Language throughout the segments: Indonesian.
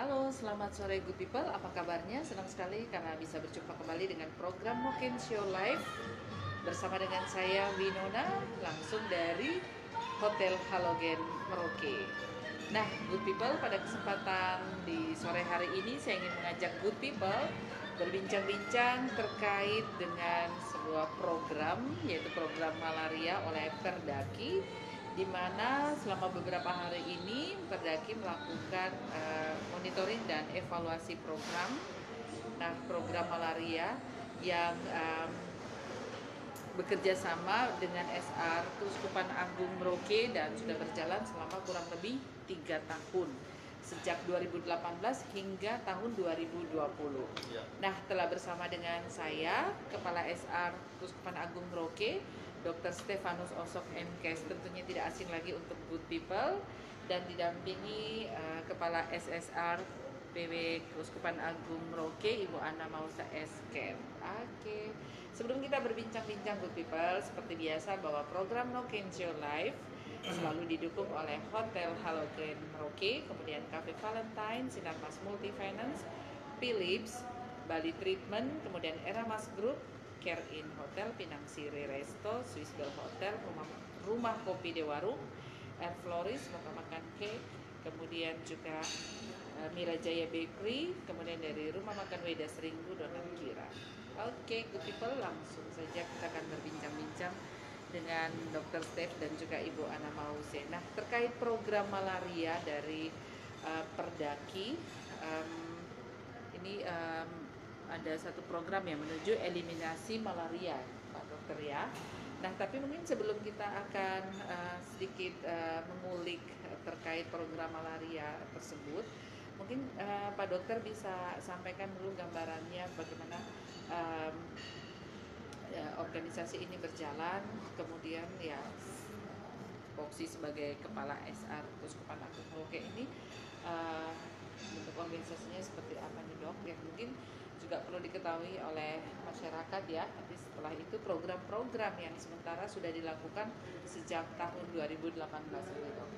Halo, selamat sore good people. Apa kabarnya? Senang sekali karena bisa berjumpa kembali dengan program Moken Show Live bersama dengan saya Winona langsung dari Hotel Halogen Merauke. Nah, good people, pada kesempatan di sore hari ini saya ingin mengajak good people berbincang-bincang terkait dengan sebuah program, yaitu program malaria oleh Perdaki, di mana selama beberapa hari ini Perdaki melakukan monitoring dan evaluasi program. Nah, program malaria yang bekerja sama dengan SR Keuskupan Agung Merauke dan sudah berjalan selama kurang lebih 3 tahun sejak 2018 hingga tahun 2020. Ya. Nah, telah bersama dengan saya Kepala SR Keuskupan Agung Merauke, Dr. Stefanus Osok MKes, tentunya tidak asing lagi untuk good people, dan didampingi Kepala SSR PW Keuskupan Agung Merauke, Ibu Ana Mausa Esken. Oke. Sebelum kita berbincang-bincang good people, seperti biasa bahwa program No Can Show Live selalu didukung oleh Hotel Halogen Merauke, kemudian Cafe Valentine, Sinar Mas Multifinance, Philips, Bali Treatment, kemudian Eramas Group, Care In Hotel, Pinang Siri Resto, Swiss Bell Hotel, Rumah Kopi Dewarung, Air Floris, Moka Makan Cake, kemudian juga Mira Jaya Bakery, kemudian dari Rumah Makan Weda Seringgu, Donat Kira. Oke, good people, langsung saja kita akan berbincang-bincang dengan Dr. Steph dan juga Ibu Ana Mause. Nah, terkait program malaria dari Perdaki, ini ada satu program yang menuju eliminasi malaria, Pak Dokter ya. Nah, tapi mungkin sebelum kita akan sedikit mengulik terkait program malaria tersebut, mungkin Pak Dokter bisa sampaikan dulu gambarannya bagaimana organisasi ini berjalan, kemudian ya Foksi sebagai Kepala SR Keuskupan Agung Merauke ini bentuk organisasinya seperti apa nih dok, yang mungkin juga perlu diketahui oleh masyarakat ya. Nanti setelah itu program-program yang sementara sudah dilakukan sejak tahun 2018 ini dok.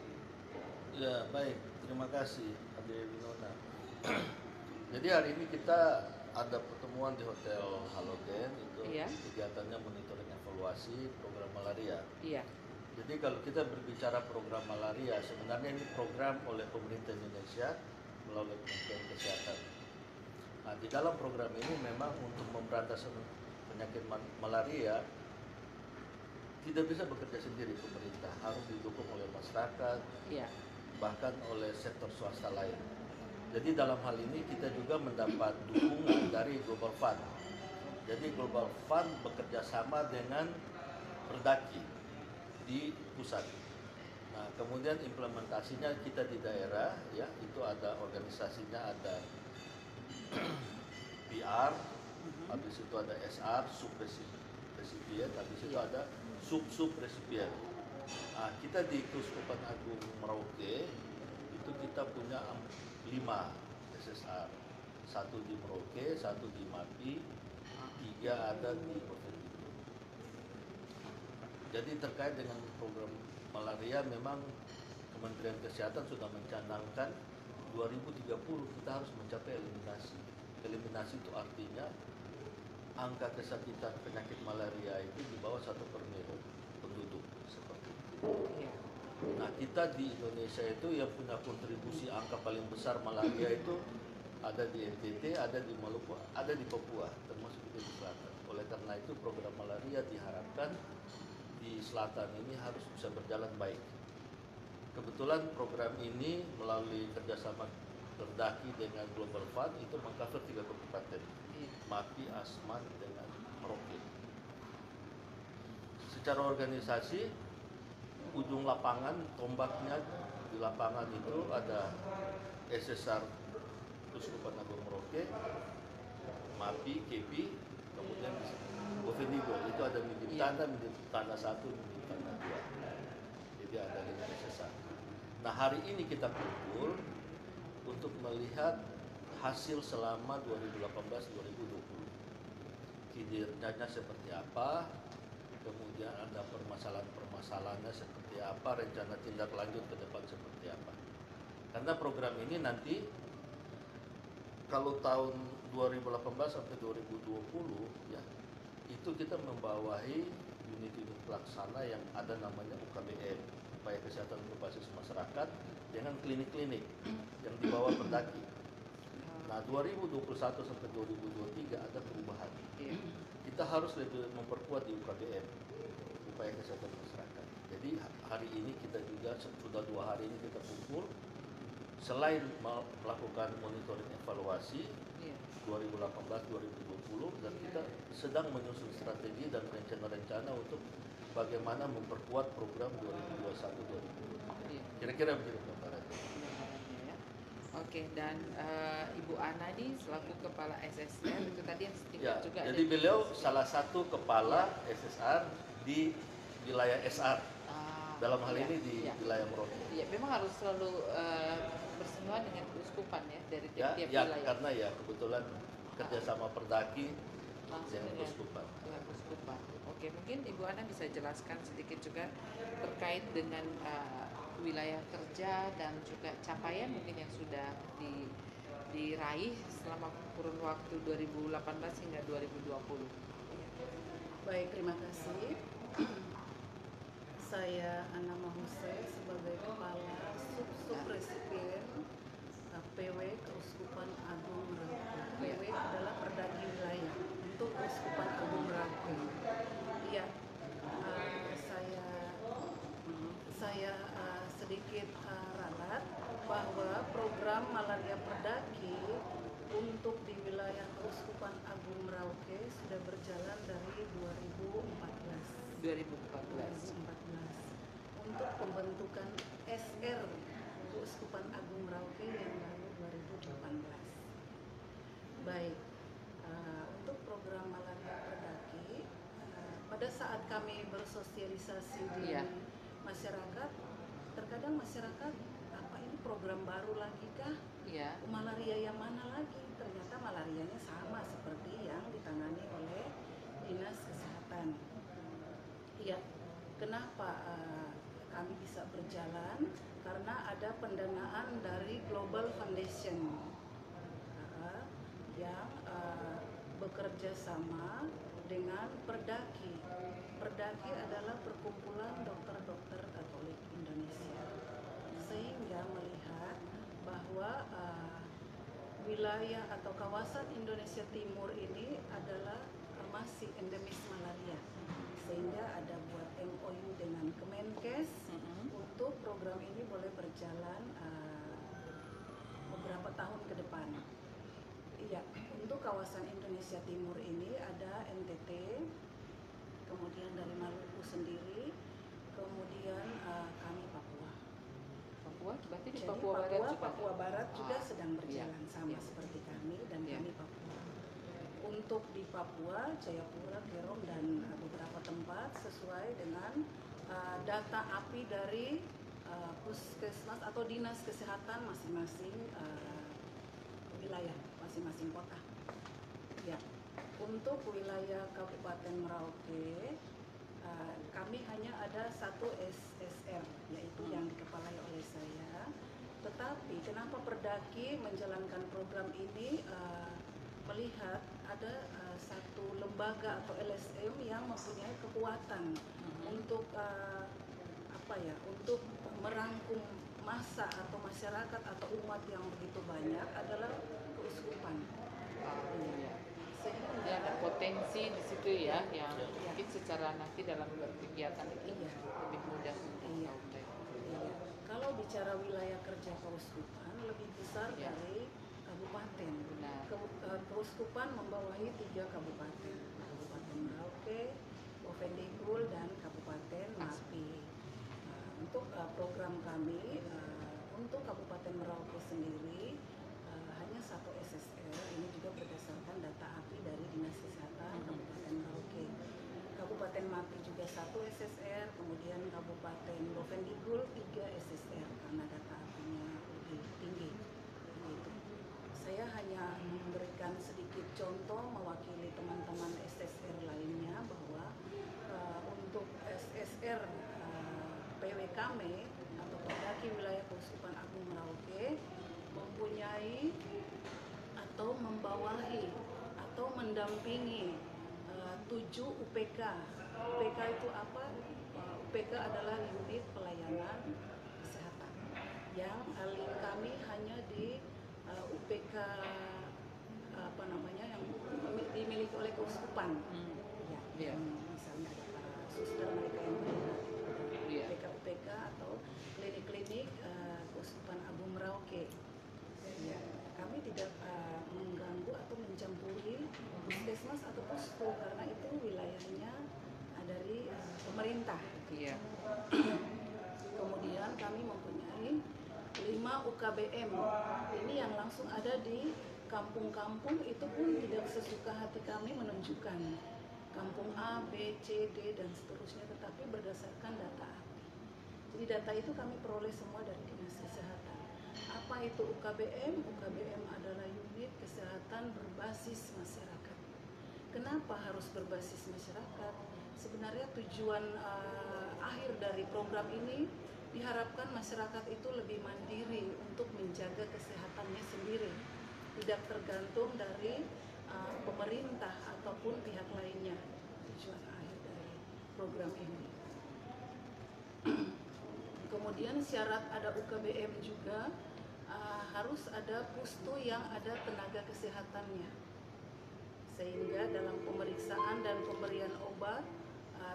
Ya, baik. Terima kasih, Ade Winona. Jadi hari ini kita ada pertemuan di Hotel Halogen, itu Iya. kegiatannya monitoring evaluasi program malaria. Iya. Jadi kalau kita berbicara program malaria, sebenarnya ini program oleh pemerintah Indonesia melalui Kementerian Kesehatan. Nah, di dalam program ini memang untuk memberantas penyakit malaria tidak bisa bekerja sendiri pemerintah, harus didukung oleh masyarakat, Iya. bahkan oleh sektor swasta lain. Jadi dalam hal ini kita juga mendapat dukungan dari Global Fund. Jadi Global Fund bekerja sama dengan Perdaki di pusat. Nah, kemudian implementasinya kita di daerah, ya itu ada organisasinya, ada PR, habis itu ada SR, sub-resipien, habis itu ada sub-resipien. Nah, kita di Keuskupan Agung Merauke itu kita punya 5 SSR, 1 di Merauke, 1 di Mapi, 3 ada di Provinsi. Jadi terkait dengan program malaria memang Kementerian Kesehatan sudah mencanangkan 2030 kita harus mencapai eliminasi. Eliminasi itu artinya angka kesakitan penyakit malaria itu di bawah 1/1.000.000 penduduk seperti itu. Nah, kita di Indonesia itu yang punya kontribusi angka paling besar malaria itu ada di NTT, ada di Maluku, ada di Papua, termasuk di selatan. Oleh karena itu program malaria diharapkan di selatan ini harus bisa berjalan baik. Kebetulan program ini melalui kerjasama Perdaki dengan Global Fund itu mengcover 3 kabupaten, Mapi, Asmat, dengan Merauke. Secara organisasi, ujung lapangan, tombaknya di lapangan itu ada SSR Keuskupan Agung Merauke, Mapi, KP, kemudian Bovendigo, itu ada minjem tanah 1, minjem tanah 2. Jadi ada 5 SSR. Nah, hari ini kita kumpul untuk melihat hasil selama 2018-2020. Kinerjanya seperti apa, kemudian ada permasalahan-permasalahannya seperti apa, rencana tindak lanjut ke depan seperti apa. Karena program ini nanti kalau tahun 2018 sampai 2020 ya, itu kita membawahi unit-unit pelaksana yang ada namanya UKBM, upaya kesehatan berbasis masyarakat, dengan klinik-klinik yang dibawa Pendaki. Nah, 2021 sampai 2023 ada perubahan. Iya. Kita harus lebih memperkuat di UKBM, upaya kesehatan masyarakat. Jadi hari ini kita juga sudah 2 hari ini kita kumpul, selain melakukan monitoring evaluasi Iya. 2018-2020, dan kita sedang menyusun strategi dan rencana-rencana untuk bagaimana memperkuat program 2021-2020. Iya. Kira-kira begitu Pak Raja. Gambarannya ya. Oke, dan Ibu Ana nih selaku Kepala SSR itu tadi yang setingkat Ya, juga. jadi ada beliau di- salah satu kepala SSR di wilayah SR. Ah, Dalam hal iya, ini di iya. wilayah Merauke. Iya, memang harus selalu bersentuhan dengan keuskupan ya dari Ya, tiap-tiap ya wilayah. karena ya kebetulan kerjasama Perdaki Langsung dengan dengan keuskupan. keuskupan. Oke, mungkin Ibu Ana bisa jelaskan sedikit juga terkait dengan wilayah kerja dan juga capaian mungkin yang sudah diraih selama kurun waktu 2018 hingga 2020. Baik, terima kasih. Saya Ana Mahuse sebagai Kepala Subresipien PW Keuskupan Agung Merauke. PW adalah Perdaki Wilayah untuk Keuskupan Agung Merauke. Iya, saya sedikit ralat bahwa program malaria perdaki untuk di wilayah Keuskupan Agung Merauke sudah berjalan dari 2014. 2014. Untuk pembentukan SR Keuskupan Agung Merauke yang lalu 2018. Baik, untuk program malaria perdaki, pada saat kami bersosialisasi di Iya. masyarakat, terkadang masyarakat, apa ini program baru lagi kah? Iya. Malaria yang mana lagi? Ternyata malarianya sama seperti yang ditangani oleh Dinas Kesehatan. Iya, kenapa kami bisa berjalan? Karena ada pendanaan dari Global Foundation yang bekerja sama dengan Perdaki. Perdaki adalah perkumpulan dokter-dokter Katolik Indonesia, sehingga melihat bahwa wilayah atau kawasan Indonesia Timur ini adalah masih endemis malaria, sehingga ada buat MOU dengan Kemenkes untuk program ini boleh berjalan beberapa tahun ke depan. Iya, untuk kawasan Indonesia Timur ini ada NTT, kemudian dari Maluku sendiri, kemudian kami Papua. Papua berarti di Jadi Papua Barat juga. Papua Barat juga Ah, sedang berjalan iya, sama iya. seperti kami dan Iya. kami Papua. Untuk di Papua, Jayapura, Kerom dan beberapa tempat sesuai dengan data API dari puskesmas atau dinas kesehatan masing-masing wilayah, masing-masing kota. Ya, untuk wilayah Kabupaten Merauke, kami hanya ada satu SSR, yaitu yang dikepalai oleh saya. Tetapi kenapa Perdaki menjalankan program ini? Melihat ada satu lembaga atau LSM yang mempunyai kekuatan untuk untuk merangkum massa atau masyarakat atau umat yang begitu banyak adalah keuskupan. Iya. Sehingga Dia ada potensi di situ ya, yang Iya. mungkin secara nanti dalam berkegiatan itu Iya. lebih mudah untuk Iya. kaum mereka. Iya. Kalau bicara wilayah kerja keuskupan lebih besar Iya. dari kabupaten. Benar. Keuskupan membawahi 3 kabupaten, Kabupaten Merauke, Bovendigul, dan Kabupaten Mapi. Untuk program kami untuk Kabupaten Merauke sendiri hanya satu SSR, ini juga berdasarkan data API dari Dinas Kesehatan Kabupaten Merauke. Kabupaten Mapi juga satu SSR, kemudian Kabupaten Bovendigul 3 SSR karena data API-nya lebih tinggi. Begitu. Saya hanya memberikan sedikit contoh mewakili teman-teman SSR lainnya bahwa untuk SSR PWKM atau Perdaki Wilayah Keuskupan Agung Merauke mempunyai atau menuju UPK. UPK itu apa? UPK adalah unit pelayanan kesehatan yang link kami hanya di UPK apa namanya yang dimiliki oleh keuskupan. Ya, misalnya ada para suster mereka yang bergerak di UPK atau klinik-klinik Keuskupan Agung Merauke. Ya, kami tidak mengganggu atau mencampuri puskesmas atau posko karena itu wilayahnya dari pemerintah. Iya. Kemudian kami mempunyai 5 UKBM. Ini yang langsung ada di kampung-kampung, itu pun tidak sesuka hati kami menunjukkan kampung A, B, C, D dan seterusnya, tetapi berdasarkan data API. Jadi data itu kami peroleh semua dari Dinas Kesehatan. Apa itu UKBM? UKBM adalah unit kesehatan berbasis masyarakat. Kenapa harus berbasis masyarakat? Sebenarnya tujuan akhir dari program ini diharapkan masyarakat itu lebih mandiri untuk menjaga kesehatannya sendiri, tidak tergantung dari pemerintah ataupun pihak lainnya. Tujuan akhir dari program ini. Kemudian syarat ada UKBM juga harus ada pustu yang ada tenaga kesehatannya, sehingga dalam pemeriksaan dan pemberian obat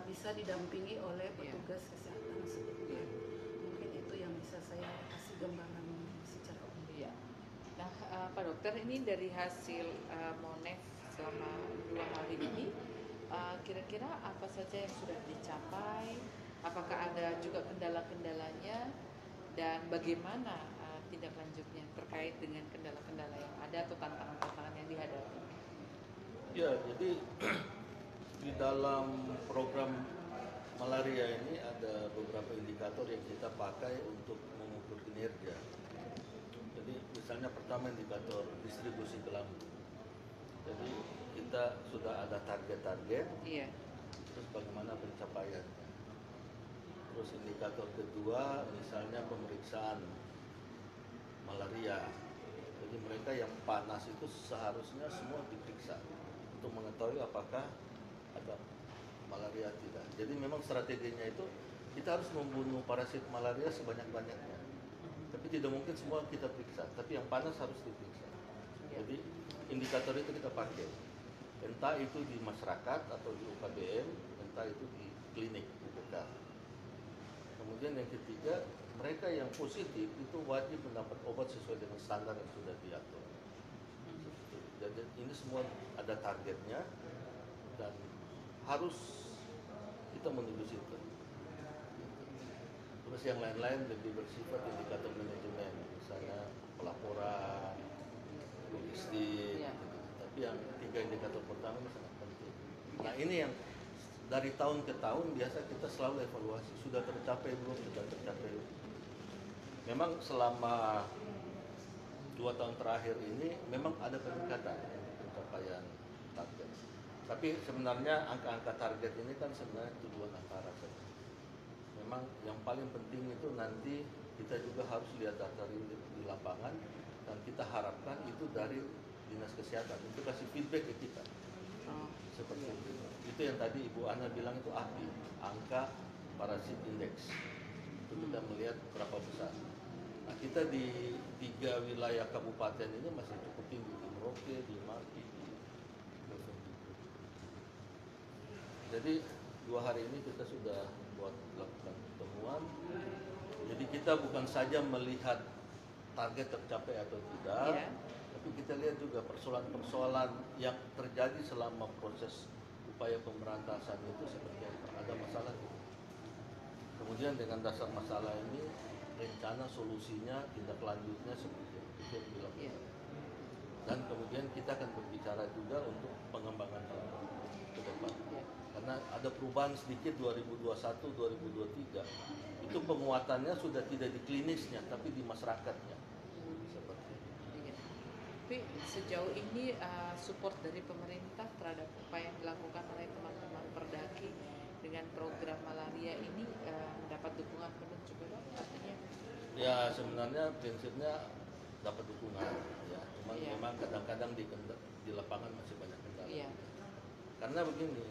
bisa didampingi oleh petugas kesehatan sebelumnya. Mungkin itu yang bisa saya kasih gambaran secara umum. Iya. Nah, Pak Dokter, ini dari hasil Monef selama 2 hari ini, kira-kira apa saja yang sudah dicapai? Apakah ada juga kendala-kendalanya? Dan bagaimana tindak lanjutnya terkait dengan kendala-kendala yang ada atau tantangan-tantangan yang dihadapi? Ya, jadi di dalam program malaria ini ada beberapa indikator yang kita pakai untuk mengukur kinerja. Jadi misalnya pertama indikator distribusi ke lambung. Jadi kita sudah ada target-target, terus bagaimana pencapaiannya. Terus indikator kedua misalnya pemeriksaan malaria. Jadi mereka yang panas itu seharusnya semua diperiksa untuk mengetahui apakah ada malaria tidak. Jadi memang strateginya itu kita harus membunuh parasit malaria sebanyak-banyaknya. Tapi tidak mungkin semua kita periksa, tapi yang panas harus diperiksa. Jadi indikator itu kita pakai. Entah itu di masyarakat atau di UKBM, entah itu di klinik UPK. Kemudian yang ketiga, mereka yang positif itu wajib mendapat obat sesuai dengan standar yang sudah diatur. Jadi ini semua ada targetnya dan harus kita menuju situ. Terus yang lain-lain lebih bersifat indikator manajemen, misalnya pelaporan, logistik. Tapi yang 3 indikator pertama ini sangat penting. Nah ini yang dari tahun ke tahun biasa kita selalu evaluasi, sudah tercapai belum, sudah tercapai belum. Memang selama 2 tahun terakhir ini memang ada peningkatan pencapaian target. Tapi sebenarnya angka-angka target ini kan sebenarnya tujuan antara saja. Memang yang paling penting itu nanti kita juga harus lihat data di lapangan dan kita harapkan itu dari Dinas Kesehatan itu kasih feedback ke kita. Seperti itu. Itu yang tadi Ibu Ana bilang itu API, angka parasit index. Itu kita melihat berapa besar. Nah, kita di 3 wilayah kabupaten ini masih cukup tinggi, di Merauke, di Marki, di Bovendigul. Jadi 2 hari ini kita sudah lakukan pertemuan. Jadi kita bukan saja melihat target tercapai atau tidak, tapi kita lihat juga persoalan-persoalan yang terjadi selama proses upaya pemberantasan itu seperti apa, ada masalah. Kemudian dengan dasar masalah ini rencana solusinya, tindak lanjutnya seperti itu yang dilakukan. Dan kemudian kita akan berbicara juga untuk pengembangan ke depan. Karena ada perubahan sedikit 2021-2023. Itu penguatannya sudah tidak di klinisnya, tapi di masyarakatnya. Seperti itu. Tapi sejauh ini support dari pemerintah terhadap upaya yang dilakukan oleh teman-teman Perdaki dengan program malaria ini mendapat dukungan penuh juga dong artinya? Ya sebenarnya prinsipnya dapat dukungan ya, cuma memang kadang-kadang di lapangan masih banyak kendala. Karena begini,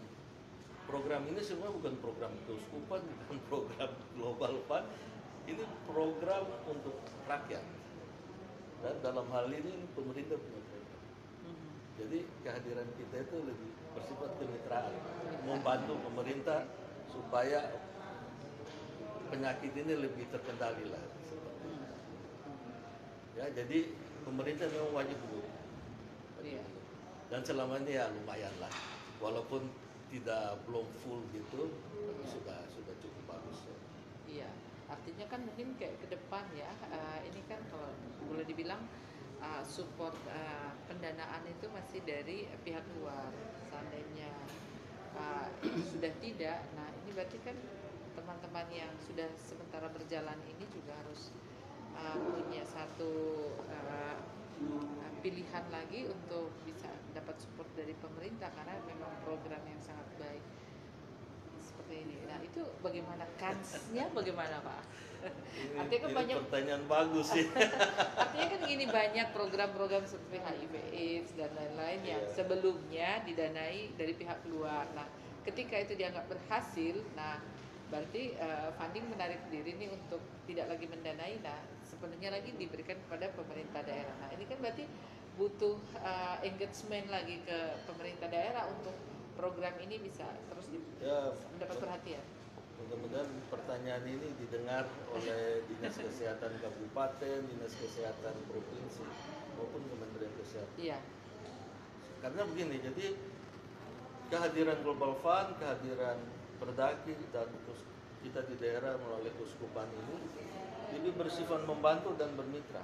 program ini semua bukan program keuskupan, bukan program global fund, ini program untuk rakyat. Dan dalam hal ini pemerintah punya program. Jadi kehadiran kita itu lebih bersifat kemitraan, membantu pemerintah supaya penyakit ini lebih terkendali lah. Ya, jadi pemerintah memang wajib dulu. Iya. Dan selama ini ya lumayan lah, walaupun belum full gitu, tapi sudah cukup bagus. Ya. Iya, artinya kan mungkin kayak ke depan ya, ini kan kalau boleh dibilang support pendanaan itu masih dari pihak luar. Seandainya sudah tidak, nah ini berarti kan teman-teman yang sudah sementara berjalan ini juga harus punya satu pilihan lagi untuk bisa dapat support dari pemerintah karena memang program yang sangat baik seperti ini. Nah itu bagaimana kansnya, bagaimana Pak? Artinya kan banyak pertanyaan bagus sih. artinya kan gini, banyak program-program seperti HIV/AIDS dan lain-lain yang sebelumnya didanai dari pihak luar. Nah ketika itu dianggap berhasil, nah berarti funding menarik diri nih untuk tidak lagi mendanai. Nah sebenarnya lagi diberikan kepada pemerintah daerah. Nah ini kan berarti butuh engagement lagi ke pemerintah daerah untuk program ini bisa terus mendapat perhatian. Mudah-mudahan pertanyaan ini didengar oleh Dinas Kesehatan Kabupaten, Dinas Kesehatan Provinsi maupun Kementerian Kesehatan. Iya. Karena begini, jadi kehadiran Global Fund, kehadiran Perdaki dan kita di daerah melalui keuskupan ini lebih bersifat membantu dan bermitra.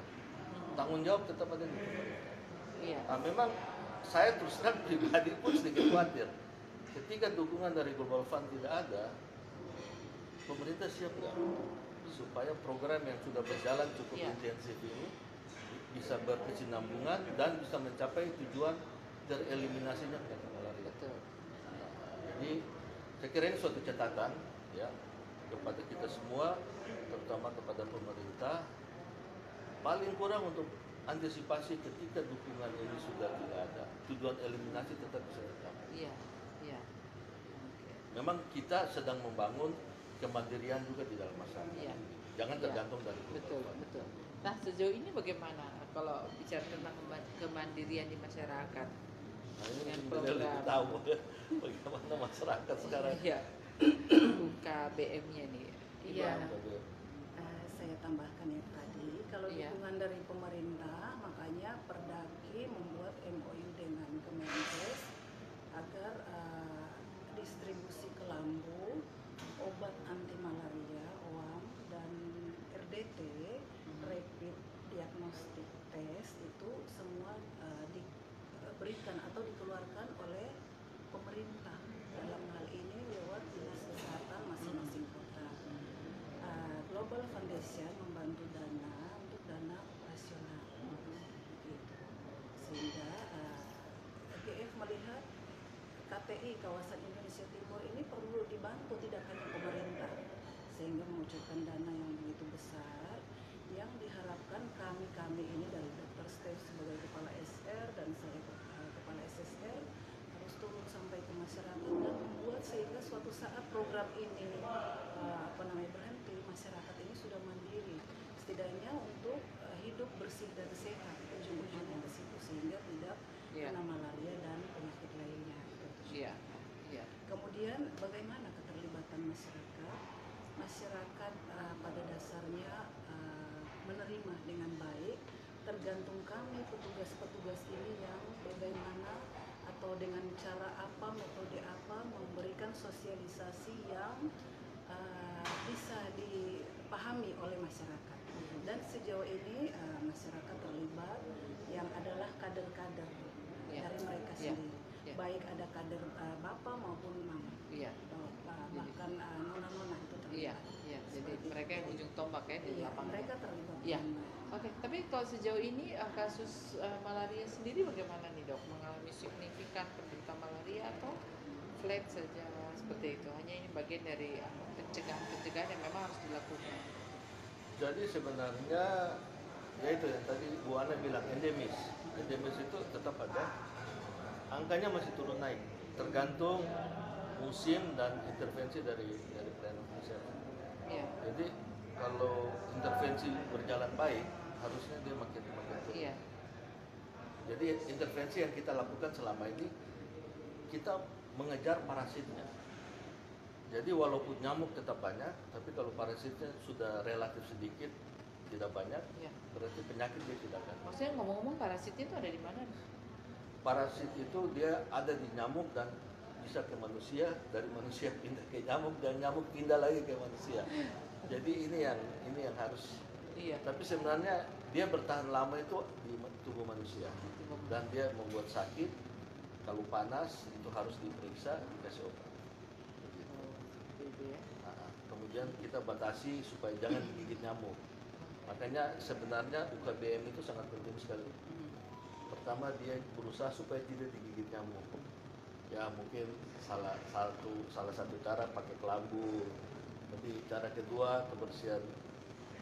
Tanggung jawab tetap ada di pemerintah. Iya. Nah, memang saya terus terang pribadi pun sedikit khawatir. Ketika dukungan dari Global Fund tidak ada, pemerintah siap nggak supaya program yang sudah berjalan cukup intensif ini bisa berkesinambungan dan bisa mencapai tujuan tereliminasinya penyakit malaria. Betul. Jadi saya kira ini suatu catatan ya kepada kita semua, terutama kepada pemerintah, paling kurang untuk antisipasi ketika dukungan ini sudah tidak ada, tujuan eliminasi tetap bisa tercapai. Iya. Iya. Memang kita sedang membangun kemandirian juga di dalam masyarakat. Iya. Jangan tergantung dari betul, betul. Nah sejauh ini bagaimana kalau bicara tentang kemandirian di masyarakat? Nah, ini dengan beliau lebih program. tahu bagaimana masyarakat sekarang. Iya. UKBM-nya nih. Iya. Saya tambahkan yang tadi, kalau Iya. dukungan dari pemerintah, makanya Perdaki membuat MOU dengan Kemenkes agar distribusi ke Lambu, obat anti malaria, OAM, dan RDT, Rapid Diagnostic Test, itu semua diberikan atau dikeluarkan oleh pemerintah. Dalam hal ini lewat Dinas Kesehatan masing-masing kota. Global Foundation membantu dana untuk dana operasional, gitu. Sehingga GF melihat KTI kawasan Indonesia Timur ini perlu dibantu tidak hanya pemerintah, sehingga mengucurkan dana yang begitu besar yang diharapkan kami ini dari Dr. Steph sebagai kepala SR dan saya kepala SSR harus turun sampai ke masyarakat dan membuat sehingga suatu saat program ini berhenti, masyarakat ini sudah mandiri setidaknya untuk hidup bersih dan sehat, ujung-ujungnya ke situ, sehingga tidak kena malaria dan penyakit lainnya. Iya. Iya. Kemudian bagaimana keterlibatan masyarakat? Masyarakat pada dasarnya menerima dengan baik, tergantung kami petugas-petugas ini yang bagaimana atau dengan cara apa, metode apa memberikan sosialisasi yang bisa dipahami oleh masyarakat. Dan sejauh ini masyarakat terlibat yang adalah kader-kader dari mereka sendiri. Baik ada kader bapak maupun mama, bahkan nona-nona itu terlibat. Iya. Jadi mereka yang ujung tombak ya di lapangan. Mereka terlibat. Iya. Oke. Tapi kalau sejauh ini kasus malaria sendiri bagaimana nih dok? Mengalami signifikan penderita malaria atau flat saja seperti itu? Hanya ini bagian dari pencegahan yang memang harus dilakukan. Jadi sebenarnya ya itu yang tadi Bu Ana bilang endemis. Endemis itu tetap ada. Angkanya masih turun naik. Tergantung musim dan intervensi dari pelayanan kesehatan. Iya. Jadi kalau intervensi berjalan baik, harusnya dia makin turun. Iya. Jadi intervensi yang kita lakukan selama ini, kita mengejar parasitnya. Jadi walaupun nyamuk tetap banyak, tapi kalau parasitnya sudah relatif sedikit, tidak banyak, Iya. berarti penyakit dia tidak akan. Maksudnya ngomong-ngomong parasitnya itu ada di mana? Parasit itu dia ada di nyamuk dan bisa ke manusia, dari manusia pindah ke nyamuk dan nyamuk pindah lagi ke manusia. Jadi ini yang harus. Iya. Tapi sebenarnya dia bertahan lama itu di tubuh manusia dan dia membuat sakit. Kalau panas itu harus diperiksa, dikasih obat. Begitu. Gitu ya. Nah, kemudian kita batasi supaya jangan digigit nyamuk. Makanya sebenarnya UKBM itu sangat penting sekali. Pertama dia berusaha supaya tidak digigit nyamuk. Ya mungkin salah satu cara pakai kelambu. Tapi cara kedua kebersihan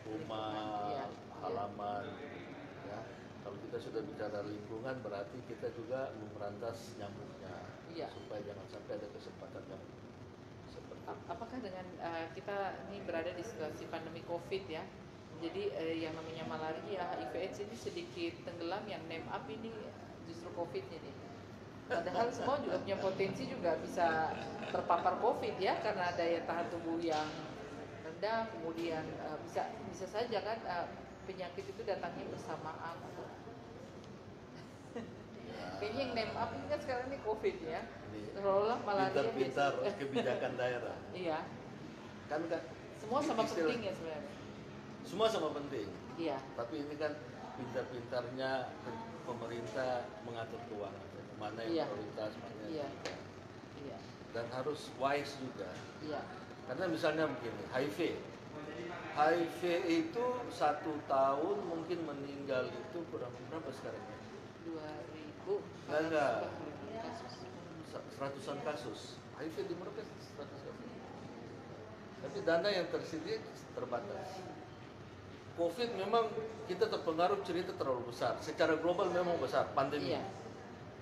rumah, Iya. halaman. Ya, kalau kita sudah bicara lingkungan berarti kita juga memberantas nyamuknya. Iya. Supaya jangan sampai ada kesempatan yang seperti itu. Apakah dengan kita ini berada di situasi pandemi COVID ya, jadi yang namanya malaria, HIV/AIDS ini sedikit tenggelam, yang name up ini justru COVID-nya nih. Padahal semua juga punya potensi juga bisa terpapar COVID ya, karena daya tahan tubuh yang rendah, kemudian bisa saja kan penyakit itu datangnya bersamaan. Kayaknya yang name up ini kan sekarang ini COVID ya. Seolah malaria Pintar-pintar biasa. kebijakan daerah. Iya. Kan Semua sama istilah- penting ya sebenarnya. Semua sama penting. Iya. Tapi ini kan pintar-pintarnya pemerintah mengatur keuangan. Mana yang Iya. prioritas, mana yang Iya. tidak. Iya. Dan harus wise juga. Iya. Karena misalnya begini, HIV itu 1 tahun mungkin meninggal itu kurang berapa sekarang ya? 2000 Enggak. kasus. Seratusan kasus. HIV di Merauke 100 kasus. Tapi dana yang tersedia terbatas. COVID memang kita terpengaruh cerita terlalu besar. Secara global memang besar pandemi. Iya.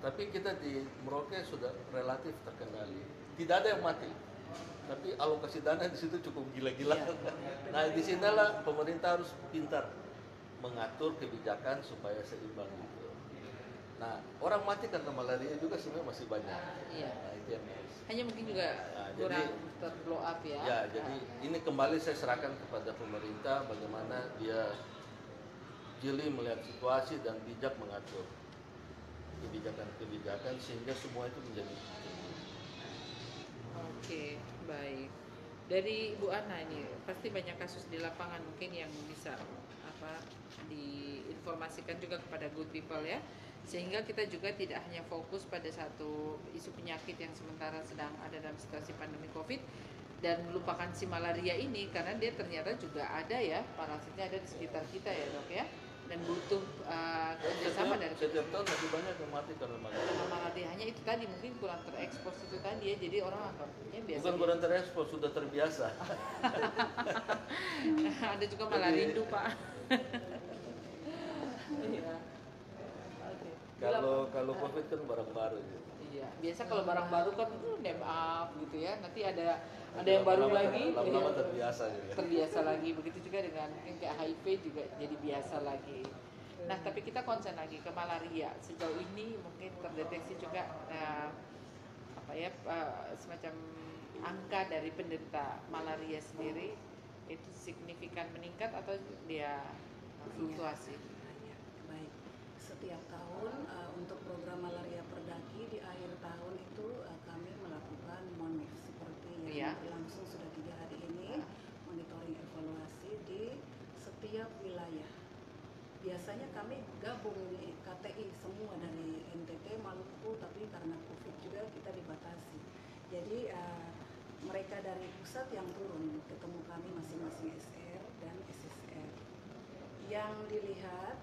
Tapi kita di Merauke sudah relatif terkendali. Tidak ada yang mati. Tapi alokasi dana di situ cukup gila-gila. Iya. Nah, di sinilah pemerintah harus pintar mengatur kebijakan supaya seimbang gitu. Nah, orang mati karena malaria juga sebenarnya masih banyak. Iya. Nah, itu yang harus. Hanya mungkin juga Nah, kurang jadi- terblow up ya. Ya, jadi ini kembali saya serahkan kepada pemerintah bagaimana dia jeli melihat situasi dan bijak mengatur kebijakan-kebijakan sehingga semua itu menjadi Oke, baik. Dari Bu Ana ini pasti banyak kasus di lapangan mungkin yang bisa diinformasikan juga kepada good people ya. Sehingga kita juga tidak hanya fokus pada satu isu penyakit yang sementara sedang ada dalam situasi pandemi COVID dan melupakan si malaria ini, karena dia ternyata juga ada ya, parasitnya ada di sekitar kita ya Dok ya, dan butuh kerjasama dari setiap tahun masih banyak yang mati karena malaria. karena malaria. Hanya itu tadi mungkin kurang terekspos itu tadi ya, jadi orang anggapnya biasa. Bukan kurang terekspos, sudah terbiasa. Ada juga malarindu Pak. Iya. Oke. Kalau COVID kan barang baru gitu. Iya, biasa kalau barang baru kan name up gitu ya. Nanti ada yang baru lagi, Lama-lama iya, terbiasa juga. terbiasa lagi. Begitu juga dengan mungkin kayak HIV juga jadi biasa lagi. Nah, tapi kita concern lagi ke malaria. Sejauh ini mungkin terdeteksi juga semacam angka dari penderita malaria sendiri itu signifikan meningkat atau dia fluktuasi? Ya, baik. Setiap tahun untuk program malaria Perdaki di akhir tahun itu kami melakukan monif seperti yang berlangsung sudah 3 hari ini, monitoring evaluasi di setiap wilayah. Biasanya kami gabung nih KTI semua dari NTT, Maluku, tapi karena COVID juga kita dibatasi. Jadi mereka dari pusat yang turun ketemu kami masing-masing SR dan SSR. Yang dilihat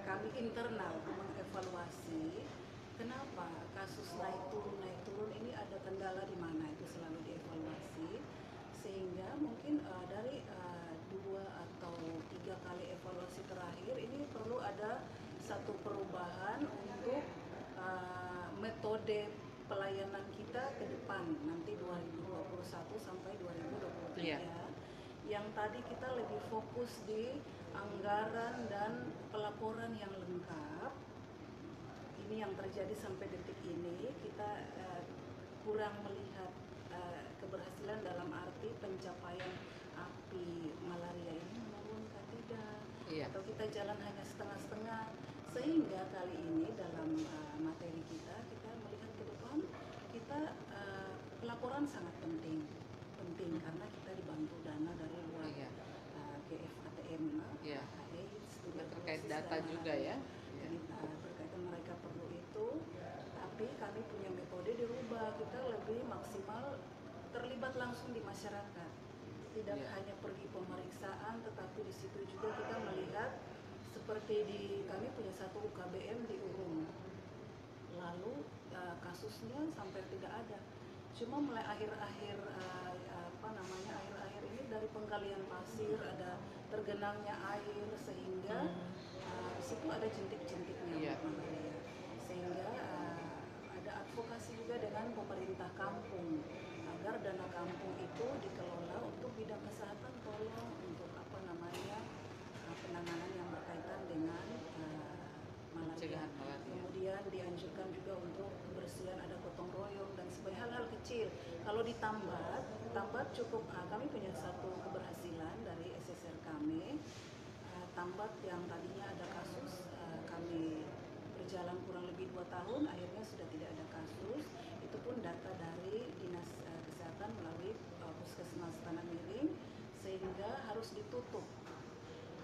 kami internal mengevaluasi kenapa kasus naik turun ini ada kendala di mana, itu selalu dievaluasi, sehingga mungkin dari 2 atau 3 kali evaluasi terakhir ini perlu ada satu perubahan untuk metode pelayanan kita ke depan nanti 2021 sampai 2023. Iya. Yang tadi kita lebih fokus di anggaran dan pelaporan yang lengkap. Ini yang terjadi sampai detik ini, kita kurang melihat keberhasilan dalam arti pencapaian api malaria ini menurunkan, tidak. Iya. Atau kita jalan hanya setengah-setengah, sehingga kali ini dalam materi kita melihat ke depan, kita pelaporan sangat penting karena kita dibantu dana dari luar, Iya. GFATM, Iya. AIDS, Terkait tuberkulosis, data dan juga ya. jadi berkaitan mereka perlu itu, tapi kami punya metode dirubah, kita lebih maksimal terlibat langsung di masyarakat, tidak Iya. hanya pergi pemeriksaan, tetapi di situ juga kita melihat seperti di kami punya satu UKBM di Urung, lalu kasusnya sampai tidak ada, cuma mulai akhir-akhir akhir-akhir ini dari penggalian pasir ada tergenangnya air, sehingga di situ ada jentik-jentiknya, Iya. malaria, sehingga ada advokasi juga dengan pemerintah kampung agar dana kampung itu dikelola untuk bidang kesehatan, tolong untuk penanganan yang berkaitan dengan malaria. Pencegahan malaria. Kemudian dianjurkan juga untuk kebersihan, ada gotong royong dan sebagainya, hal-hal kecil. Kalau ditambat cukup, kami punya satu keberhasilan dari SSR kami, tambat yang tadinya ada kasus, kami berjalan kurang lebih 2 tahun, akhirnya sudah tidak ada kasus. Itu pun data dari Dinas Kesehatan melalui Puskesmas Tanah Miring, sehingga harus ditutup.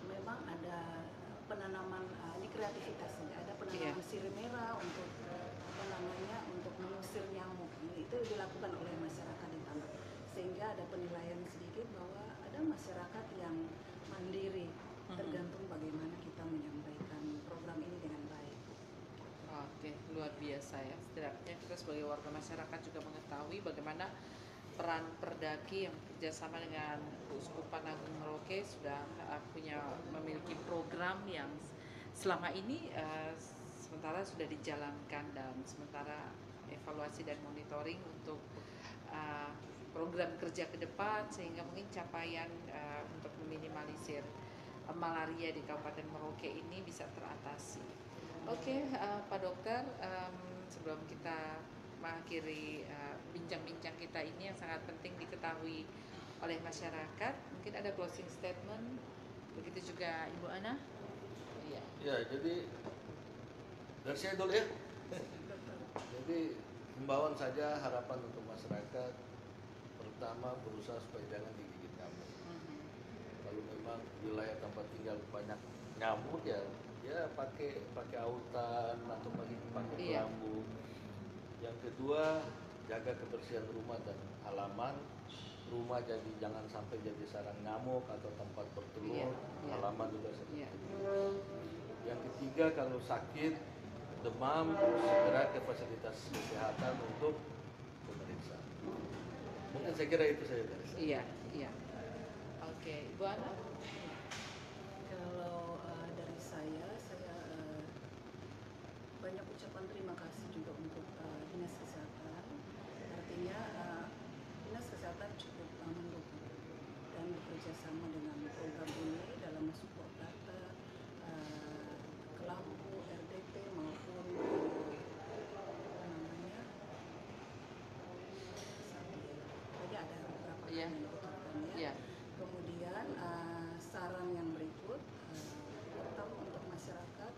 Memang ada penanaman, ini kreativitas saja, ada penanaman sirih merah untuk untuk mengusir nyamuk. Itu dilakukan oleh masyarakat di Tambak, sehingga ada penilaian sedikit bahwa ada masyarakat yang mandiri, tergantung bagaimana kita menyampaikan program ini dengan baik. Oke, luar biasa ya. Setidaknya kita sebagai warga masyarakat juga mengetahui bagaimana peran Perdaki yang bekerjasama dengan Keuskupan Agung Merauke sudah memiliki program yang selama ini sementara sudah dijalankan, dan sementara evaluasi dan monitoring untuk program kerja ke depan, sehingga mungkin capaian untuk meminimalisir malaria di Kabupaten Merauke ini bisa teratasi. Oke, Pak Dokter, sebelum kita mengakhiri bincang-bincang kita ini yang sangat penting diketahui oleh masyarakat, mungkin ada closing statement, begitu juga Ibu Ana. Iya. Ya, jadi dari saya dulu ya. Jadi himbauan saja, harapan untuk masyarakat, pertama berusaha supaya jangan digigit nyamuk. Kalau memang wilayah tempat tinggal banyak nyamuk, ya pakai autan atau pakai pelambu. Yang kedua, jaga kebersihan rumah dan halaman. Rumah jangan sampai jadi sarang nyamuk atau tempat bertelur. Halaman juga seperti itu. Yang ketiga, kalau sakit, demam, segera ke fasilitas kesehatan untuk pemeriksaan. Mungkin saya kira itu saja dari saya. Iya. Oke, Ibu Ana. Kalau dari saya banyak ucapan terima kasih juga untuk Dinas Kesehatan. Artinya Dinas Kesehatan cukup mendukung dan bekerja sama dengan program ini dalam mensupport data, Kelambu, RDP maupun jadi ada beberapa hal yang dibutuhkan ya. Kemudian saran yang berikut, terutama untuk masyarakat,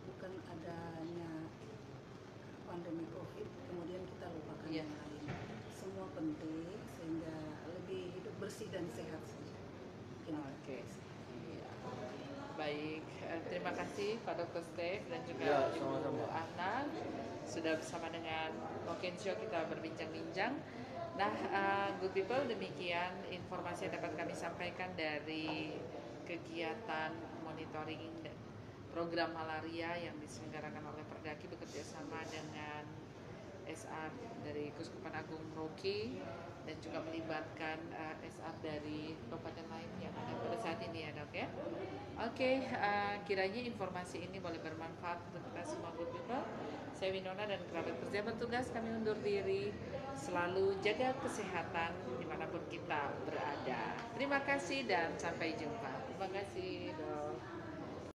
bukan adanya pandemi COVID kemudian kita lupakan yang lain. Semua penting, sehingga lebih hidup bersih dan sehat saja. Oke. Baik, terima kasih Pak Dr. Steve dan juga Ibu Ana sudah bersama dengan Mokensho kita berbincang-bincang. Nah, good people, demikian informasi yang dapat kami sampaikan dari kegiatan monitoring program malaria yang diselenggarakan oleh Perdaki bekerja sama dengan SR dari Keuskupan Agung Merauke dan juga melibatkan SR dari kabupaten lain yang ada pada saat ini ya Dok ya. Oke, kiranya informasi ini boleh bermanfaat untuk kita semua good people. Saya Winona dan kerabat kerja bertugas kami undur diri. Selalu jaga kesehatan dimanapun kita berada. Terima kasih dan sampai jumpa. Terima kasih, Dok.